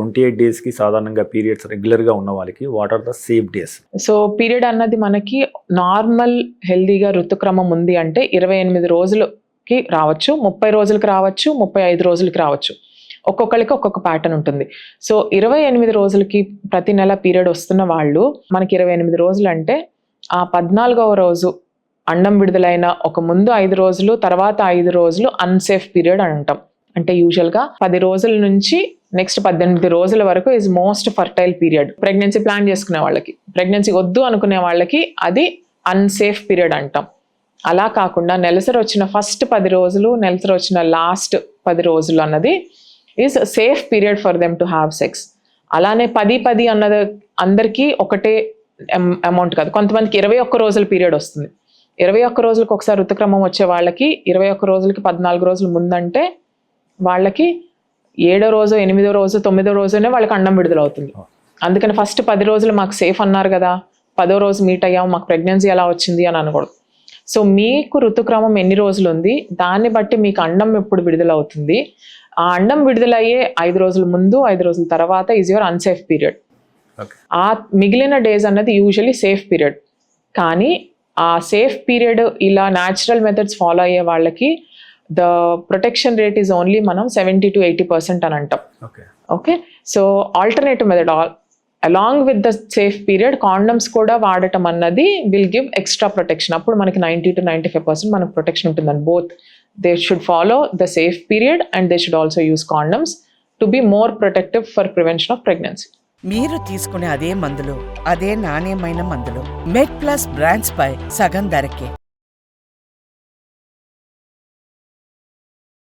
28 డేస్కి సాధారణంగా పీరియడ్స్ రెగ్యులర్గా ఉన్న వాళ్ళకి what are the safe days? So period అన్నది మనకి నార్మల్ హెల్దీగా ఋతుక్రమం ఉంది అంటే 28 రోజులకి రావచ్చు, 30 రోజులకి రావచ్చు, 35 రోజులకి రావచ్చు. ఒక్కొక్కరికి ఒక్కొక్క ప్యాటర్న్ ఉంటుంది. సో 28 రోజులకి ప్రతి నెల పీరియడ్ వస్తున్న వాళ్ళు మనకి 28 రోజులు అంటే ఆ 14వ రోజు అండం విడుదలైన ఒక ముందు 5 రోజులు, తర్వాత 5 రోజులు అన్సేఫ్ పీరియడ్ అని అంటాం. అంటే యూజువల్గా 10 రోజుల నుంచి నెక్స్ట్ 18 రోజుల వరకు is most fertile period. Pregnancy plan చేసుకునే వాళ్ళకి, ప్రెగ్నెన్సీ వద్దు అనుకునే వాళ్ళకి అది అన్సేఫ్ పీరియడ్ అంటాం. అలా కాకుండా నెలసరి వచ్చిన ఫస్ట్ 10 రోజులు, నెలసరి వచ్చిన లాస్ట్ 10 రోజులు అన్నది is safe period for them to have sex. అలానే 10 అన్నది అందరికీ ఒకటే అమౌంట్ కాదు. కొంతమందికి 21 రోజుల పీరియడ్ వస్తుంది. 21 రోజులకు ఒకసారి ఋతుక్రమం వచ్చే వాళ్ళకి 21 రోజులకి 14 రోజుల ముందంటే వాళ్ళకి 7వ రోజు, 8వ రోజు, 9వ రోజునే వాళ్ళకి అండం విడుదల అవుతుంది. అందుకని ఫస్ట్ 10 రోజులు మాకు సేఫ్ అన్నారు కదా, 10వ రోజు మీట్ అయ్యాం, మాకు ప్రెగ్నెన్సీ ఎలా వచ్చింది అని అనకూడదు. సో మీకు ఋతుక్రమం ఎన్ని రోజులు ఉంది దాన్ని బట్టి మీకు అండం ఎప్పుడు విడుదల అవుతుంది. ఆ అండం విడుదలయ్యే 5 రోజుల ముందు, 5 రోజుల తర్వాత ఈజ్ యువర్ అన్సేఫ్ పీరియడ్. ఆ మిగిలిన డేస్ అన్నది యూజువల్లీ సేఫ్ పీరియడ్. కానీ ఆ సేఫ్ పీరియడ్ ఇలా న్యాచురల్ మెథడ్స్ ఫాలో అయ్యే వాళ్ళకి the protection rate is only మనం 70 to 80% అని అంటాం. Okay, so alternative method along with the safe period condoms కూడా వాడటం అన్నది విల్ గివ్ ఎక్స్ట్రా ప్రొటెక్షన్. అప్పుడు మనకి 90 to 95% మనకు ప్రొటెక్షన్ ఉంటుందని. Both they should follow the safe period and they should also use condoms to be more protective for prevention of pregnancy. మీరు తీసుకునే అదే మందులు, అదే నాణ్యమైన మందులు మెడ్ ప్లస్ బ్రాండ్స్ పై సగం ధరకే